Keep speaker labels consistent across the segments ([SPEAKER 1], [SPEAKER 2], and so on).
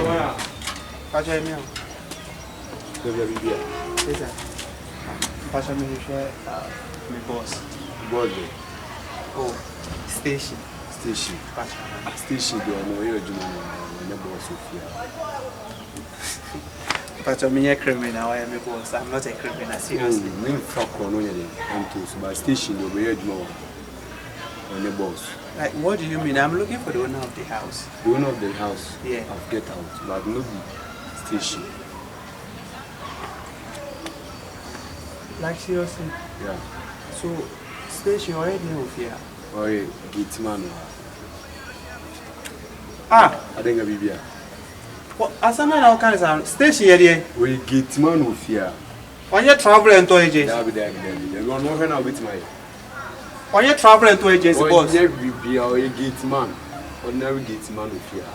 [SPEAKER 1] Joya.
[SPEAKER 2] Pacha me. Yes, Pacha me share my boss.
[SPEAKER 1] Body.
[SPEAKER 2] Oh, station.
[SPEAKER 1] Station.
[SPEAKER 2] Pacha.
[SPEAKER 1] Station do no you do no boss Sophia.
[SPEAKER 2] Pacha me a criminal. I am a boss. I'm not a criminal. Seriously.
[SPEAKER 1] Me fuck no you am too. But station do we do no on the boss.
[SPEAKER 2] Like, what do you mean? I'm looking for the owner of the house.
[SPEAKER 1] The owner of the house.
[SPEAKER 2] Yeah.
[SPEAKER 1] I've get out, but no station.
[SPEAKER 2] Like seriously.
[SPEAKER 1] Yeah.
[SPEAKER 2] So station already over here.
[SPEAKER 1] Oh yeah, gate man.
[SPEAKER 2] Ah,
[SPEAKER 1] I think I be here.
[SPEAKER 2] what? As a man, how can I station here?
[SPEAKER 1] We gate man over here.
[SPEAKER 2] On your travel and tour agency.
[SPEAKER 1] That be there. You don't know when I with my.
[SPEAKER 2] On your travel and tour agency, boss.
[SPEAKER 1] Never be a gate man. Ordinary gate man over here.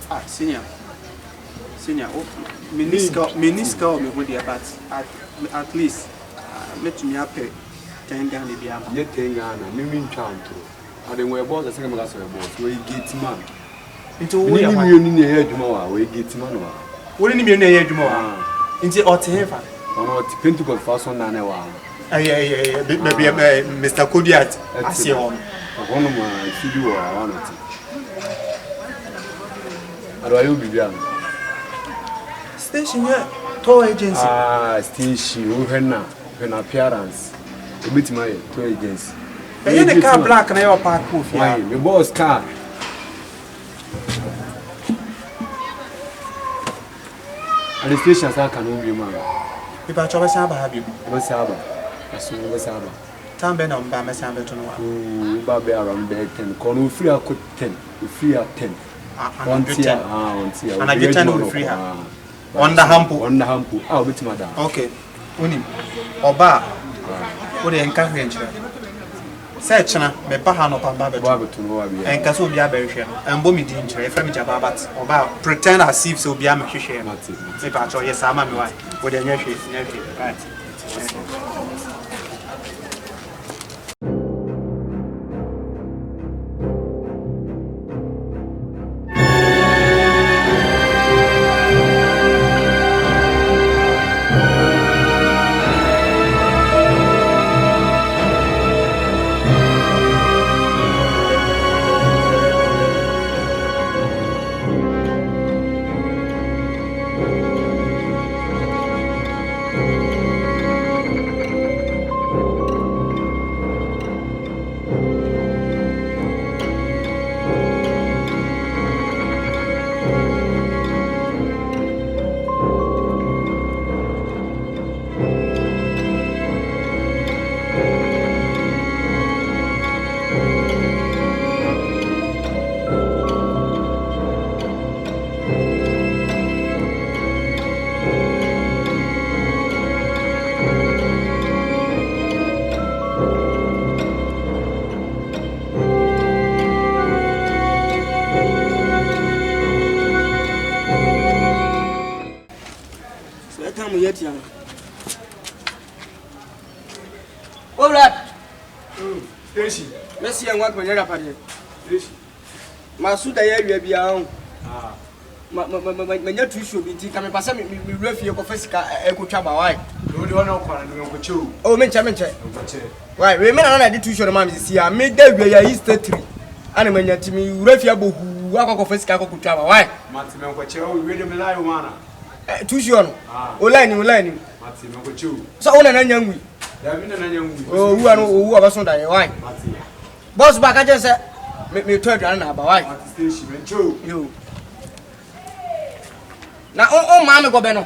[SPEAKER 2] Ah, senior. Senior, oh, miniscal, me with the but at least, let me up 10 Ghana Biam.
[SPEAKER 1] Yet 10 Ghana, me count. I didn't wear boss, the second class of boss. We gate man.
[SPEAKER 2] Into
[SPEAKER 1] we in the head tomorrow, we gate man.
[SPEAKER 2] Wouldn't you mean tomorrow? Into Ottawa.
[SPEAKER 1] Or Pentecost first one, and one.
[SPEAKER 2] Yeah, Mr. Kodiat. I see on.
[SPEAKER 1] One of my video or one of it. How do you be there?
[SPEAKER 2] Station here, tour agency.
[SPEAKER 1] Ah, station, when appearance. A bit my tour agency.
[SPEAKER 2] But the car black and I have park proof.
[SPEAKER 1] Why, your boss car. And the stations are can be man.
[SPEAKER 2] If I travel Saba, have you?
[SPEAKER 1] What's Saba? As soon as Saba.
[SPEAKER 2] Tamben on Bama Samba to know.
[SPEAKER 1] Oh, Baby around bed 10. Corner free a could 10. Free at 10. 1 tier.
[SPEAKER 2] And I get 10 on free. On the hampo.
[SPEAKER 1] On the hampo. I'll be madam.
[SPEAKER 2] Okay. Unim. Oba. What the encourage. Search na me paha no pamba beto.
[SPEAKER 1] Baby to know abi.
[SPEAKER 2] En kaso obi abehwe no. En bo mi di nkyere e fra mi jaba but oba pretend as if so obi amehwehwe no. Me pa cho yes ama me why. Wo de nyehwe, right.
[SPEAKER 3] Oh, right.
[SPEAKER 1] Station.
[SPEAKER 3] Messi and what when you're up at it. Masuda, you be on. My two should be coming past me, refuse Professor Echo Chaba. Why? Oh, mention. Why, remember, I did 2 show the man this year. I made that way, I used 3. And when you're to me, refuse who walk off a scaco Chaba. Why? Martin, what you really rely on. 2 show. Olenin. So, on an young week. Oh, who are so that? Why? Boss back, I just said, make me turn around about why? You. Now, oh, Mamma Gobeno.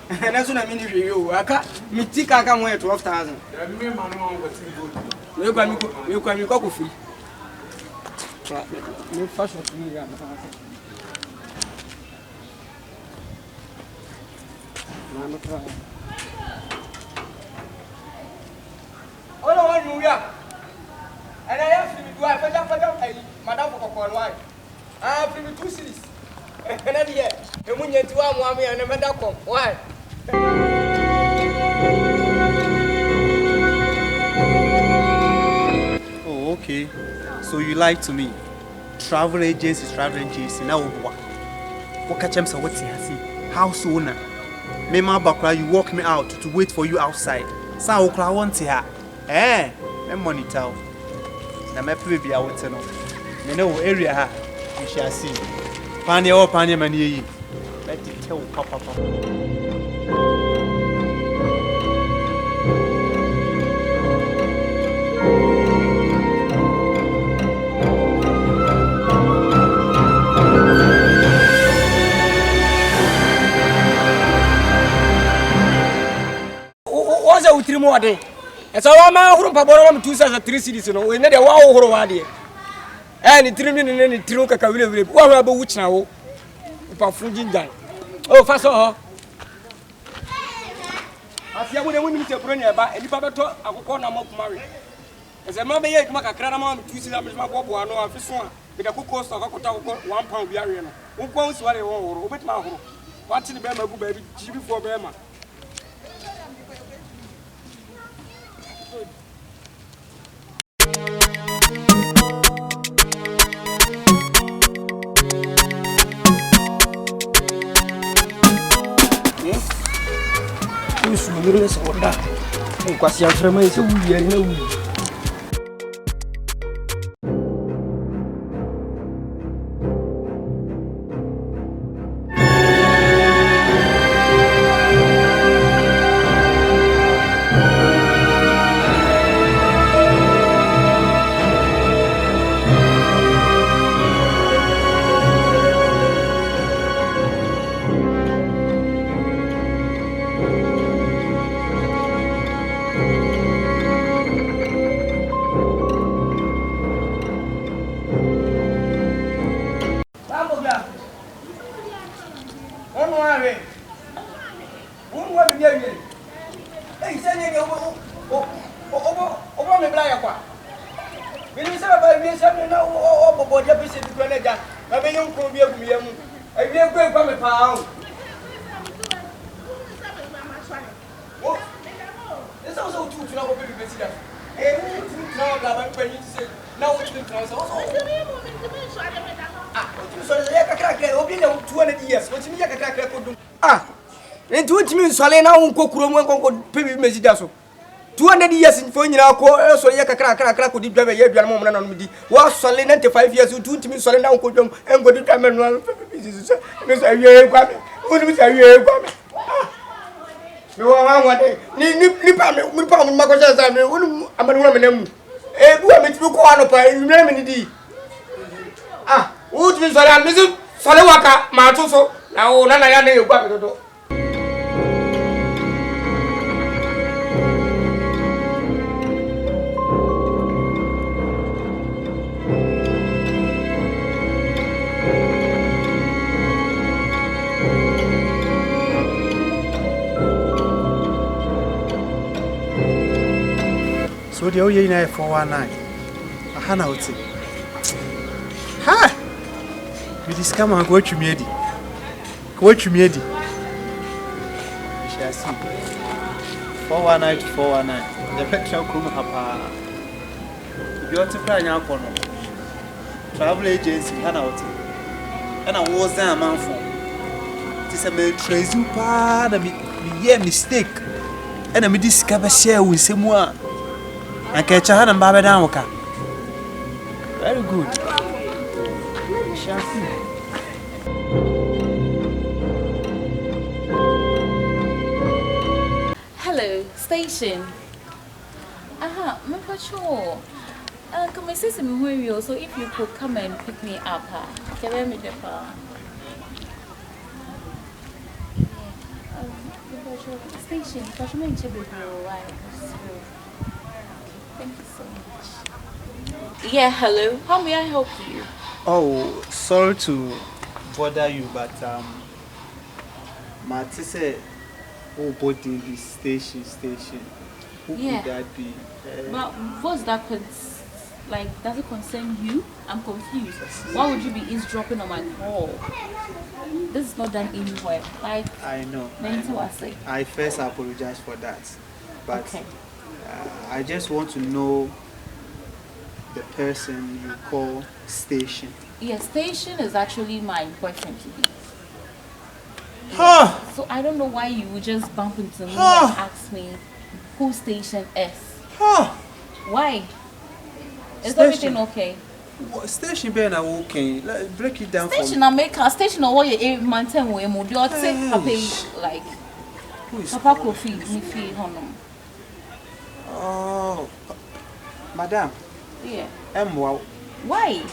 [SPEAKER 3] And that's what I mean to you. I can't, me think I can wear 12,000. You can go free. No fashion to me. I'm not trying. Oh, no, you are. And I have to do Madame Coconwine. I have to be 2 cities. And then, yeah, and when you're 2 1 and never come. Why?
[SPEAKER 2] Oh, okay. So you lied to me. travel agencies. Now, what catch him? So what's he? House owner. Me ma bakra, you walk me out to wait for you outside. Sa okra want here. Me money tell. Na me baby I want to know. Me know area ha. You shall see. Panya mani yi. Let it tell papa.
[SPEAKER 3] Three more day. And so I'm out from Pabora 2 3 cities, you know, we need a wow or idea. And it 3 minutes and it threw Kakawili. What about which now? About Fujin guy. Oh, first of all, I see a woman to bring about any Papa talk. I will call them up married. As a mother, yet, make a cranam to see that my bobo or no, this one, with a cook cost of £1 Biarian. Who goes what I want, or with my home. What's in the Bama baby, GB for Bama? Sumirnya sekolah, kuasi yang firman itu biarnya. Salena unko kuromo nko pebi mezida so 200 years for nyina ko so ye kakra ko di dwa ye dwa mo na no di wa sole 95 years tu ntimi sole na unko dwom engo di dwa me no pebi so me so awie kwa me unu so awie kwa me me wa wade ni pa me makosa sa me unu amanu na me namu e bu am tibi ko ano pa enu na me ni di u tibi sole am so sole waka ma to so na o na ya na ye kwa me dodo.
[SPEAKER 2] So the old year 419. Hana would say, ha! We discover and go to Medi. Go to Medi. We shall see. 419 to 419. The petrol crew papa. You want to fly now for no travel agency, Hana would say. And I was there a man for. This is a trace you part of me, mistake. And I discover share with someone. And catch a hand and Baba Damoka. Very good. We shall see.
[SPEAKER 4] Hello, station. I'm not sure. Come and say some more, so if you could come and pick me up, can me the car? Station, because you mentioned before, thank you so much. Yeah, hello. How may I help you?
[SPEAKER 2] Oh, sorry to bother you, but my sister, oh, both in the station. Who could that be?
[SPEAKER 4] But what's that? Like, does it concern you? I'm confused. Why would you be eavesdropping on my call? This is not done anywhere. Like,
[SPEAKER 2] I know. I first apologize for that, but okay. I just want to know the person you call Station.
[SPEAKER 4] Yes, Station is actually my boyfriend to be.
[SPEAKER 2] Huh.
[SPEAKER 4] So I don't know why you would just bump into me and ask me who Station is.
[SPEAKER 2] Huh.
[SPEAKER 4] Why? Is
[SPEAKER 2] Station.
[SPEAKER 4] everything okay?
[SPEAKER 2] Station being okay. Break it down
[SPEAKER 4] Station
[SPEAKER 2] for me.
[SPEAKER 4] America, Station or what you maintain we mo do like
[SPEAKER 2] Who is
[SPEAKER 4] Papa Kofi me fee honum.
[SPEAKER 2] Oh, Madam.
[SPEAKER 4] Yeah.
[SPEAKER 2] Wow.
[SPEAKER 4] Why?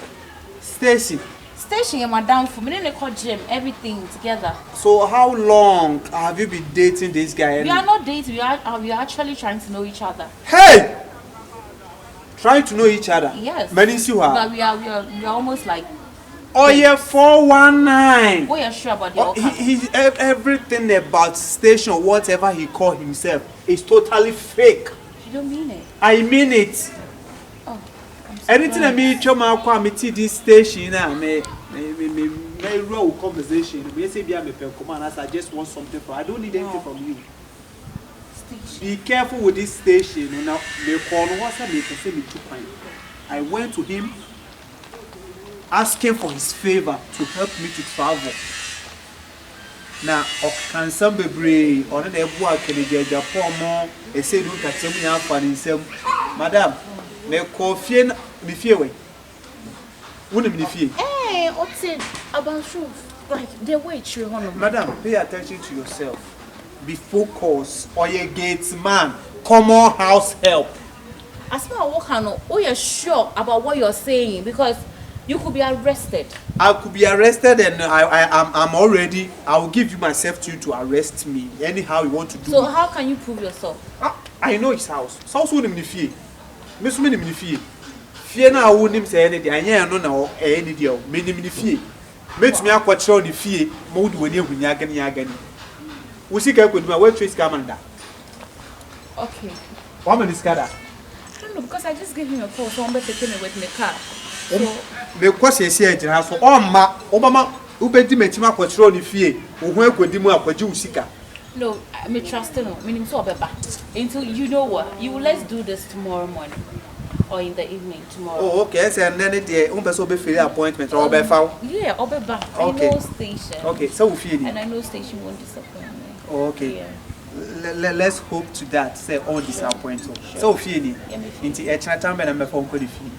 [SPEAKER 2] Stacy.
[SPEAKER 4] Station your madam for me they call gym everything together.
[SPEAKER 2] So how long have you been dating this guy?
[SPEAKER 4] We are not dating, we are actually trying to know each other.
[SPEAKER 2] Hey! Trying to know each other?
[SPEAKER 4] Yes.
[SPEAKER 2] Many you are.
[SPEAKER 4] But we are almost like
[SPEAKER 2] Oh yeah, 419.
[SPEAKER 4] what you're sure about the outcome?
[SPEAKER 2] He everything about Station, whatever he called himself, is totally fake.
[SPEAKER 4] You don't mean it.
[SPEAKER 2] I mean it.
[SPEAKER 4] Oh, I'm
[SPEAKER 2] Anything I mean, choma kwa me this Station na me real conversation. Me say be me pen command as I just want something from. I don't need anything from you.
[SPEAKER 4] Station.
[SPEAKER 2] Be careful with this Station. Now me call no what's me say me 2 points. I went to him asking for his favor to help me to travel. Now, can some be brave or the boy can get Japan more? They say, look at some young funny self. Madam, me coffee me fear. Wouldn't me fear.
[SPEAKER 4] Hey, what's it about truth? Like the way it's your honor.
[SPEAKER 2] Madam, pay attention to yourself. Be focused or your gates man. Common house help.
[SPEAKER 4] As far as what oh, you're sure about what you're saying because you could be arrested.
[SPEAKER 2] I could be arrested and I'm already. I will give you myself to you to arrest me anyhow you want to do.
[SPEAKER 4] So
[SPEAKER 2] it.
[SPEAKER 4] how can you prove yourself?
[SPEAKER 2] I know his house. House wouldn't be fear. Miss me fear. Fear now wouldn't say anything. I know now any deal. Many fear. Makes me a quite on the fear. Mood when you win yagani. We see I could do my way trace commander.
[SPEAKER 4] Okay.
[SPEAKER 2] One minute scatter.
[SPEAKER 4] I don't know because I just gave him a call, so I'm better taking it with my car. So
[SPEAKER 2] Because you say it has so Obama Ubedi Metima Quatro ni fie, who could do more Usika.
[SPEAKER 4] no, I'm trusting him. Meaning so beba. Until you know what, let's do this tomorrow morning or in the evening tomorrow.
[SPEAKER 2] Oh, okay. So and then it be free appointment or be found.
[SPEAKER 4] Yeah, I'll be back.
[SPEAKER 2] Okay.
[SPEAKER 4] I know Station.
[SPEAKER 2] Okay, so we feel
[SPEAKER 4] And I know Station won't disappoint me.
[SPEAKER 2] Oh, okay.
[SPEAKER 4] Yeah.
[SPEAKER 2] Let's hope to that. Say all disappointed. So feel into a time and I'm a phone call if you.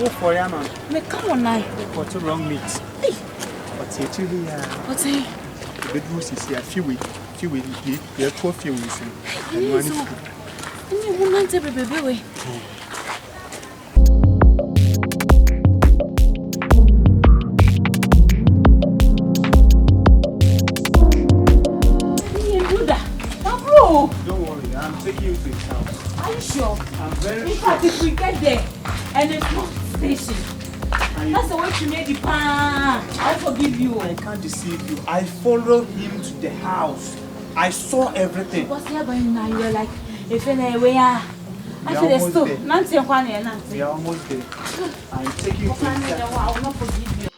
[SPEAKER 2] Oh, for ya man.
[SPEAKER 4] Me come on now.
[SPEAKER 2] What's wrong meat?
[SPEAKER 4] Hey.
[SPEAKER 2] What's it to here?
[SPEAKER 4] What's it?
[SPEAKER 2] The bedroom is here. Few weeks. You are 12 years.
[SPEAKER 4] You want to baby.
[SPEAKER 2] Don't worry, I'm taking you to his house.
[SPEAKER 4] Are you sure?
[SPEAKER 2] I'm very
[SPEAKER 4] In
[SPEAKER 2] sure.
[SPEAKER 4] fact, if we get there and it's not Station, that's the way you made the pan. I'll forgive you.
[SPEAKER 2] I can't deceive you. I followed him to the house. I saw everything.
[SPEAKER 4] What's here going now? You're like, if we are. I feel there's still. Nancy and Kwane and Nancy.
[SPEAKER 2] We are almost there. I'm taking you to his house.
[SPEAKER 4] I will not forgive you.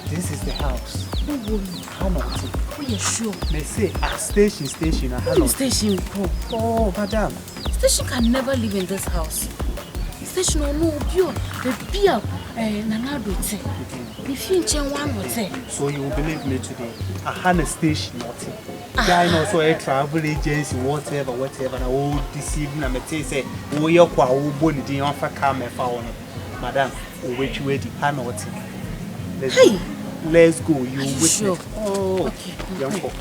[SPEAKER 2] This is the house. How much?
[SPEAKER 4] Oh, you're sure?
[SPEAKER 2] They say at station.
[SPEAKER 4] Who Station?
[SPEAKER 2] Oh, madam.
[SPEAKER 4] Station can never live in this house. Station no pure. The beer, Nanado. If you change one would say.
[SPEAKER 2] So you will believe me today. I had a station. Guy also a travel agency, whatever. And I will deceive me. I'm say, oh, you're quite old. The offer come and found madam. Wait, Hanoty. Let's go. You wait.
[SPEAKER 4] Sure.
[SPEAKER 2] Oh,
[SPEAKER 4] Okay.
[SPEAKER 2] young folk.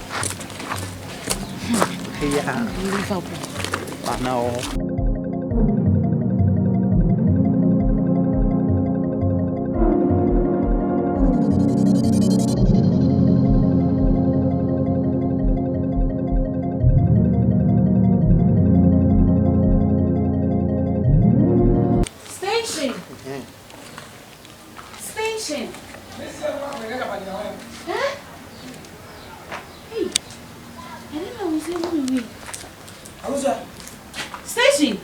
[SPEAKER 2] Yeah.
[SPEAKER 4] Unbelievable.
[SPEAKER 2] But now.
[SPEAKER 4] Station. Hey, I didn't know we said movie. Station.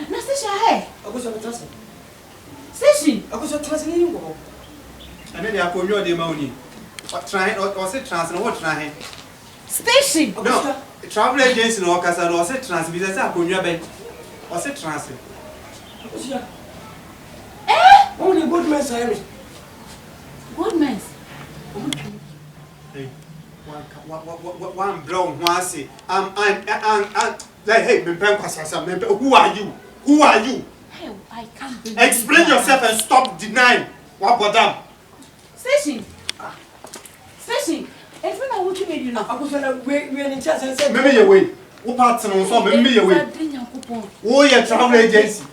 [SPEAKER 4] Na station hey. Station.
[SPEAKER 2] And then they are going to money. What trying or say trans and what trying?
[SPEAKER 4] Station.
[SPEAKER 2] No, travel agency no Casa or say trans business are going to be or say trans.
[SPEAKER 3] Only good men say
[SPEAKER 4] Good men.
[SPEAKER 2] Hey, one brown, one say, I'm like, hey, who are you? Who are you?
[SPEAKER 4] Hey, I can't believe
[SPEAKER 2] Explain yourself and stop denying. What about them?
[SPEAKER 4] Station. Station. It's when I want you made you know.
[SPEAKER 3] I was in church and said,
[SPEAKER 2] Maybe your way. What parts and so maybe your way. Oh, your travel agency.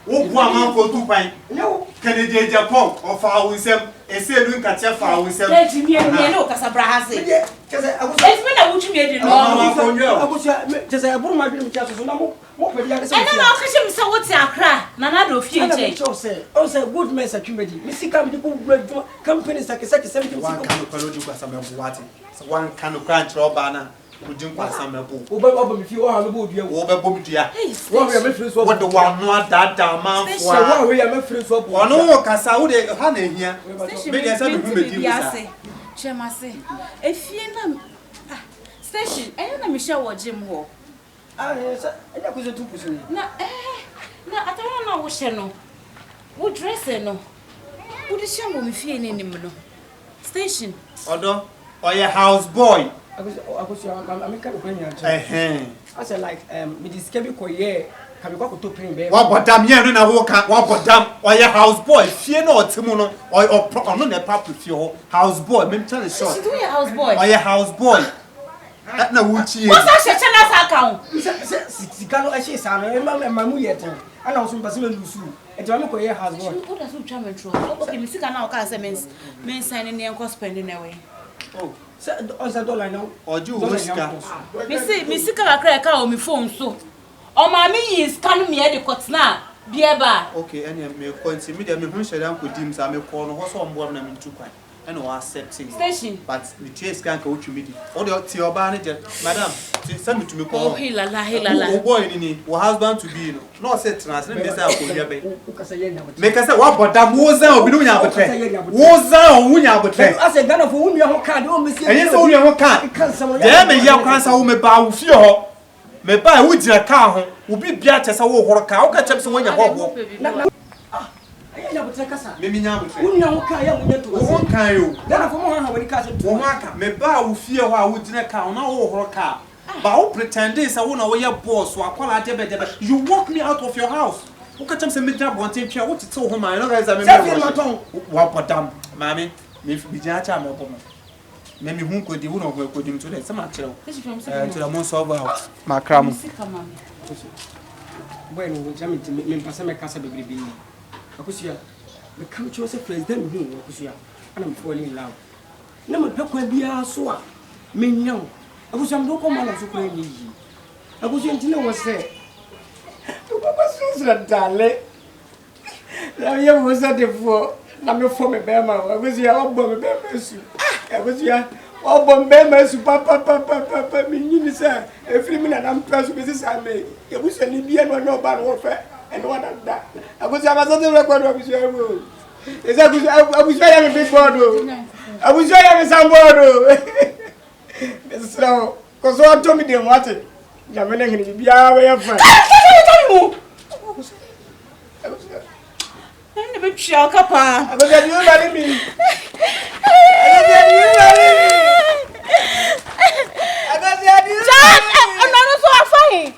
[SPEAKER 2] Oh, one man for 2 pints.
[SPEAKER 3] no.
[SPEAKER 2] Canadian Japan or far with them. And say, look at your far with them.
[SPEAKER 4] Let me know, Casabrahasi.
[SPEAKER 3] Because I was
[SPEAKER 4] It's when I want you made you know.
[SPEAKER 3] I was just a boom, my dream church. So now, what would you
[SPEAKER 4] And then I'll catch him so what's your cry. Nana do fear change.
[SPEAKER 3] Also, good men are comedy. Missy come to companies like a second 70.
[SPEAKER 2] One can of do some water. So one can of crunch or banner. Would you pass some apple?
[SPEAKER 3] Over if you are a boot, you
[SPEAKER 2] Over boom, dear.
[SPEAKER 4] Hey,
[SPEAKER 2] What the one not that damn man for?
[SPEAKER 3] One way I'm a friend for
[SPEAKER 2] Or no, Casa, honey here. Maybe I said, who made you say?
[SPEAKER 4] Chemase. If you know station, I don't know Michelle or Jim Hall.
[SPEAKER 3] Ah, yes, I was a 2%.
[SPEAKER 4] No, I don't know what she know. What dress no? What is she when feeling in station?
[SPEAKER 2] Although, or your houseboy.
[SPEAKER 3] I was I'm kind of bringing I said, like, with this Kevin Coyer, can we go to pay me?
[SPEAKER 2] What but damn, yeah, no, what but damn, or your houseboy, fear no, Timono, or no, the pap with your houseboy, maybe tell the short.
[SPEAKER 4] She's doing a houseboy.
[SPEAKER 2] Or your houseboy. That no, which is.
[SPEAKER 4] What's that account?
[SPEAKER 3] Sikano actually sana my mu yet and I was person lusu e to am ko ye houseboy
[SPEAKER 4] Who does try me through? Okay, me sika na o ka say men signing near cost spending away.
[SPEAKER 3] oh so on that dollar now
[SPEAKER 2] Or you Oscar.
[SPEAKER 4] Me sika kakra ka o me phone so. O ma me is scan me e de court na bieba.
[SPEAKER 2] Okay, and me continue me dem me hu share am ko dim sa me call no ho so mbo na me ntu kwan. And no accepting
[SPEAKER 4] Station.
[SPEAKER 2] but the chase can't go to me. All the tea or manager, madam, send me to me call.
[SPEAKER 4] Oh, hilala.
[SPEAKER 2] Oh boy, or husband to be no set trans. Let me say,
[SPEAKER 3] ukasayenya
[SPEAKER 2] make us say, what but that was out, we don't have a train. Was out, we have a train.
[SPEAKER 3] I said Ghana for whom you have card oh me
[SPEAKER 2] And yes, only a car. There may have cancer who may bow fear. May buy wood in a car, will be beat as a war car. Catch up some when you walk. Maybe now,
[SPEAKER 3] whom you have car to
[SPEAKER 2] one can you.
[SPEAKER 3] Ghana for more how many cars
[SPEAKER 2] Womaka may bow fear how would in a car, now or car. But I'll pretend this, I won't know your boss, or call out you walk me out of your house. Who can tell me that one thing? What to tell him? I know guys, I mean, what but damn, mammy, if we judge a more. Maybe whom could you not work with him today? Some actual to the most of my cram.
[SPEAKER 3] When we jam into me, Passama Casa baby. Akusia, the country was a president who Akusia, and I'm falling in love. No, my papa be a soa. Me young. I was some local man of Ukraine. I was going to know what's there. Papa says that, darling. Now, you was at the floor. I'm your former Bama. I was here, all bomb Bama. I was here, all bomb Bama, Papa, me, sir. Every minute I'm pressed with this. I may. It was an Indian or no bad warfare. And what of that? I was a record of his own. I was very big board. I was very some board. So, because what told me they wanted. I'm going to be our friend.
[SPEAKER 4] I'm the big shell, Papa.
[SPEAKER 3] I was at you, marry me. I was at you.
[SPEAKER 4] I'm not so fine.